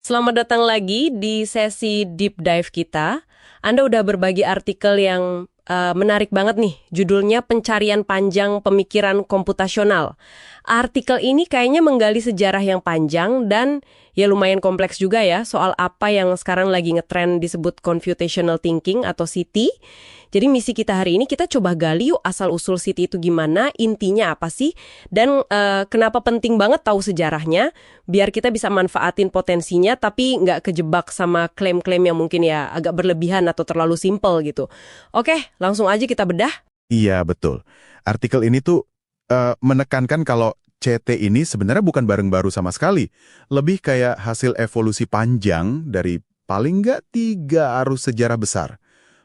Selamat datang lagi di sesi deep dive kita. Anda udah berbagi artikel yang menarik banget nih. Judulnya Pencarian Panjang Pemikiran Komputasional. Artikel ini kayaknya menggali sejarah yang panjang dan ya lumayan kompleks juga ya soal apa yang sekarang lagi ngetren disebut computational thinking atau CT. Jadi misi kita hari ini kita coba gali yuk asal-usul CT itu gimana, intinya apa sih, dan kenapa penting banget tahu sejarahnya, biar kita bisa manfaatin potensinya tapi nggak kejebak sama klaim-klaim yang mungkin ya agak berlebihan atau terlalu simple gitu. Oke, langsung aja kita bedah. Iya, betul. Artikel ini tuh menekankan kalau CT ini sebenarnya bukan barang baru sama sekali. Lebih kayak hasil evolusi panjang dari paling nggak 3 arus sejarah besar.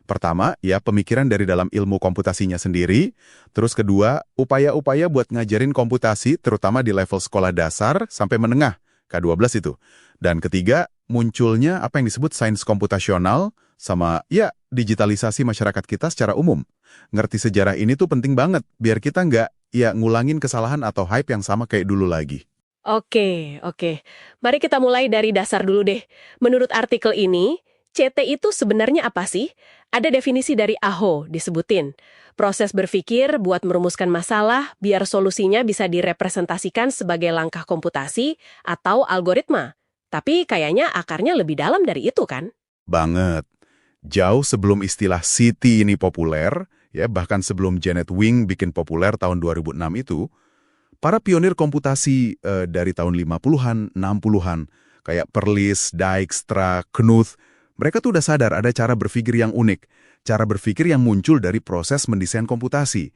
Pertama, ya pemikiran dari dalam ilmu komputasinya sendiri. Terus kedua, upaya-upaya buat ngajarin komputasi, terutama di level sekolah dasar sampai menengah, K12 itu. Dan ketiga, munculnya apa yang disebut sains komputasional sama, ya, digitalisasi masyarakat kita secara umum. Ngerti sejarah ini tuh penting banget, biar kita nggak, ya, ngulangin kesalahan atau hype yang sama kayak dulu lagi. Oke. Mari kita mulai dari dasar dulu deh. Menurut artikel ini, CT itu sebenarnya apa sih? Ada definisi dari Aho disebutin. Proses berpikir buat merumuskan masalah biar solusinya bisa direpresentasikan sebagai langkah komputasi atau algoritma. Tapi kayaknya akarnya lebih dalam dari itu kan? Banget. Jauh sebelum istilah CT ini populer, ya bahkan sebelum Janet Wing bikin populer tahun 2006 itu, para pionir komputasi dari tahun 50-an, 60-an, kayak Perlis, Dijkstra, Knuth, mereka tuh udah sadar ada cara berpikir yang unik, cara berpikir yang muncul dari proses mendesain komputasi.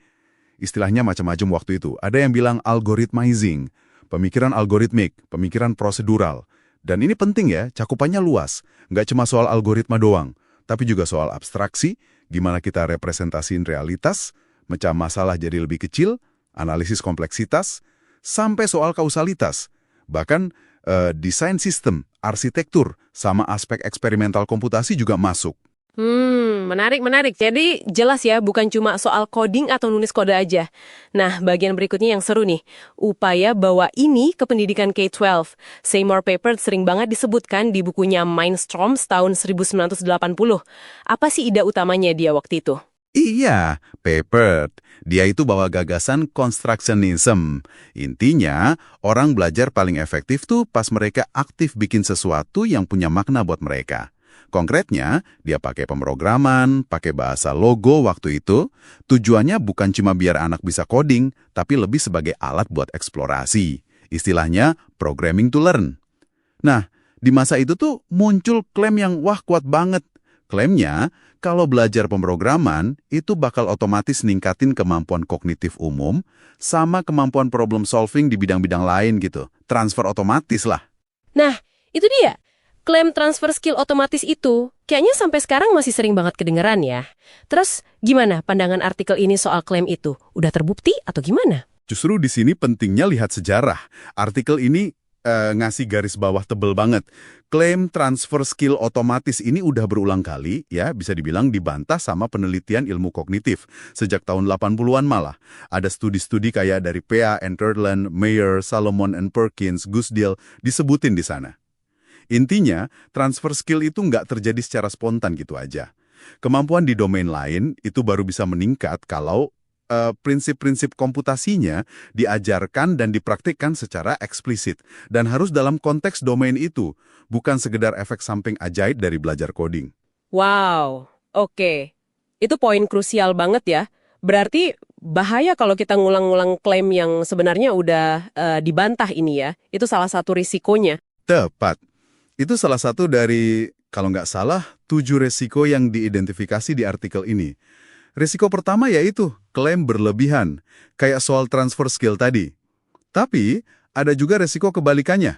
Istilahnya macam-macam waktu itu. Ada yang bilang algorithmizing, pemikiran algoritmik, pemikiran prosedural. Dan ini penting ya, cakupannya luas. Nggak cuma soal algoritma doang, tapi juga soal abstraksi, gimana kita representasiin realitas, mecah masalah jadi lebih kecil, analisis kompleksitas, sampai soal kausalitas. Bahkan desain sistem, arsitektur, sama aspek eksperimental komputasi juga masuk. Menarik. Jadi jelas ya, bukan cuma soal coding atau nulis kode aja. Nah, bagian berikutnya yang seru nih. Upaya bawa ini ke pendidikan K-12. Seymour Papert sering banget disebutkan di bukunya Mindstorms tahun 1980. Apa sih ide utamanya dia waktu itu? Iya, Papert. Dia itu bawa gagasan constructionism. Intinya, orang belajar paling efektif tuh pas mereka aktif bikin sesuatu yang punya makna buat mereka. Konkretnya, dia pakai pemrograman, pakai bahasa logo waktu itu. Tujuannya bukan cuma biar anak bisa coding, tapi lebih sebagai alat buat eksplorasi. Istilahnya, programming to learn. Nah, di masa itu tuh muncul klaim yang wah kuat banget. Klaimnya, kalau belajar pemrograman, itu bakal otomatis ningkatin kemampuan kognitif umum sama kemampuan problem solving di bidang-bidang lain gitu. Transfer otomatis lah. Nah, itu dia. Klaim transfer skill otomatis itu kayaknya sampai sekarang masih sering banget kedengeran ya. Terus gimana pandangan artikel ini soal klaim itu? Udah terbukti atau gimana? Justru di sini pentingnya lihat sejarah. Artikel ini ngasih garis bawah tebel banget. Klaim transfer skill otomatis ini udah berulang kali, ya bisa dibilang dibantah sama penelitian ilmu kognitif. Sejak tahun 80-an malah. Ada studi-studi kayak dari Pea, Enderlin, Mayer, Salomon and Perkins, Gusdale, disebutin di sana. Intinya, transfer skill itu nggak terjadi secara spontan gitu aja. Kemampuan di domain lain itu baru bisa meningkat kalau prinsip-prinsip komputasinya diajarkan dan dipraktikkan secara eksplisit. Dan harus dalam konteks domain itu, bukan sekedar efek samping ajaib dari belajar coding. Wow, oke. Itu poin krusial banget ya. Berarti bahaya kalau kita ngulang-ngulang klaim yang sebenarnya udah dibantah ini ya. Itu salah satu risikonya. Tepat. Itu salah satu dari, kalau nggak salah, 7 resiko yang diidentifikasi di artikel ini. Risiko pertama yaitu klaim berlebihan, kayak soal transfer skill tadi. Tapi, ada juga resiko kebalikannya.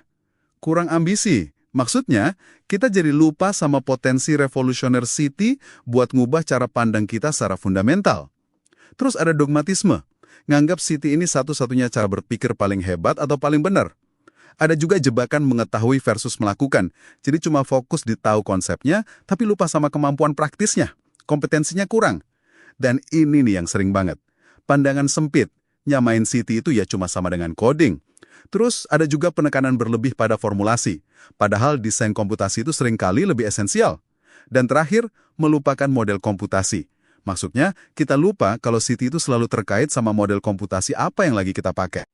Kurang ambisi. Maksudnya, kita jadi lupa sama potensi revolusioner CT buat ngubah cara pandang kita secara fundamental. Terus ada dogmatisme. Nganggap CT ini satu-satunya cara berpikir paling hebat atau paling benar. Ada juga jebakan mengetahui versus melakukan. Jadi cuma fokus di tahu konsepnya, tapi lupa sama kemampuan praktisnya. Kompetensinya kurang. Dan ini nih yang sering banget. Pandangan sempit, nyamain CT itu ya cuma sama dengan coding. Terus ada juga penekanan berlebih pada formulasi, padahal desain komputasi itu seringkali lebih esensial. Dan terakhir, melupakan model komputasi. Maksudnya, kita lupa kalau City itu selalu terkait sama model komputasi apa yang lagi kita pakai.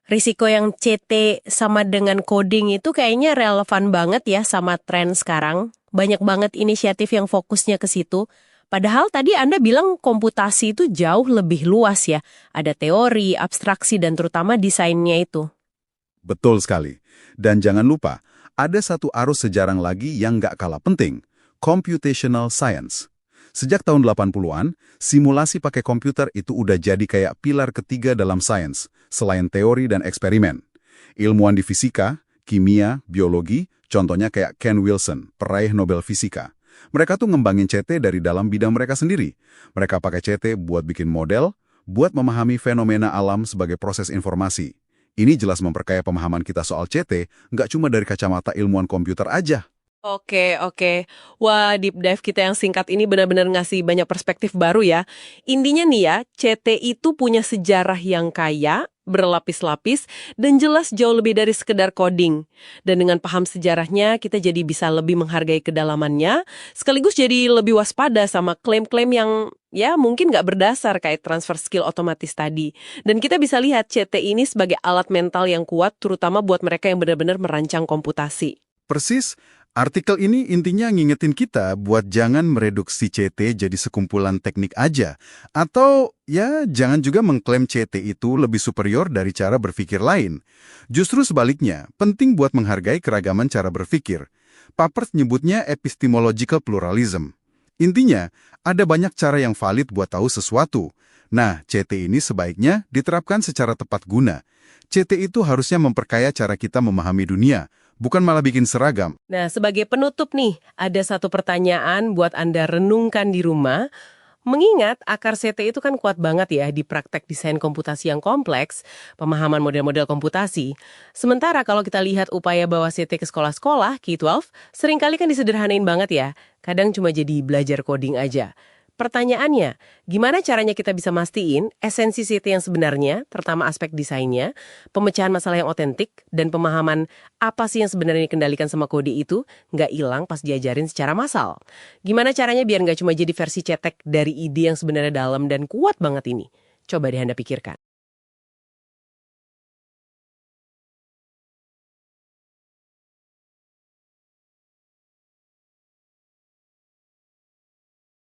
Risiko yang CT sama dengan coding itu kayaknya relevan banget ya sama tren sekarang. Banyak banget inisiatif yang fokusnya ke situ. Padahal tadi Anda bilang komputasi itu jauh lebih luas ya. Ada teori, abstraksi, dan terutama desainnya itu. Betul sekali. Dan jangan lupa, ada satu arus sejarah lagi yang nggak kalah penting, computational science. Sejak tahun 80-an, simulasi pakai komputer itu udah jadi kayak pilar ketiga dalam sains, selain teori dan eksperimen. Ilmuwan di fisika, kimia, biologi, contohnya kayak Ken Wilson, peraih Nobel Fisika. Mereka tuh ngembangin CT dari dalam bidang mereka sendiri. Mereka pakai CT buat bikin model, buat memahami fenomena alam sebagai proses informasi. Ini jelas memperkaya pemahaman kita soal CT, nggak cuma dari kacamata ilmuwan komputer aja. Oke. Wah, deep dive kita yang singkat ini benar-benar ngasih banyak perspektif baru ya. Intinya nih ya, CT itu punya sejarah yang kaya, berlapis-lapis, dan jelas jauh lebih dari sekedar coding. Dan dengan paham sejarahnya, kita jadi bisa lebih menghargai kedalamannya, sekaligus jadi lebih waspada sama klaim-klaim yang ya mungkin nggak berdasar kayak transfer skill otomatis tadi. Dan kita bisa lihat CT ini sebagai alat mental yang kuat, terutama buat mereka yang benar-benar merancang komputasi. Persis, artikel ini intinya ngingetin kita buat jangan mereduksi CT jadi sekumpulan teknik aja. Atau ya jangan juga mengklaim CT itu lebih superior dari cara berpikir lain. Justru sebaliknya, penting buat menghargai keragaman cara berpikir. Papert nyebutnya epistemological pluralism. Intinya, ada banyak cara yang valid buat tahu sesuatu. Nah, CT ini sebaiknya diterapkan secara tepat guna. CT itu harusnya memperkaya cara kita memahami dunia, bukan malah bikin seragam. Nah, sebagai penutup nih, ada satu pertanyaan buat Anda renungkan di rumah. Mengingat akar CT itu kan kuat banget ya di praktek desain komputasi yang kompleks, pemahaman model-model komputasi. Sementara kalau kita lihat upaya bawa CT ke sekolah-sekolah, K-12, seringkali kan disederhanain banget ya. Kadang cuma jadi belajar coding aja. Pertanyaannya, gimana caranya kita bisa mastiin esensi CT yang sebenarnya, terutama aspek desainnya, pemecahan masalah yang otentik, dan pemahaman apa sih yang sebenarnya dikendalikan sama kode itu, nggak hilang pas diajarin secara massal? Gimana caranya biar nggak cuma jadi versi cetek dari ide yang sebenarnya dalam dan kuat banget ini? Coba deh Anda pikirkan.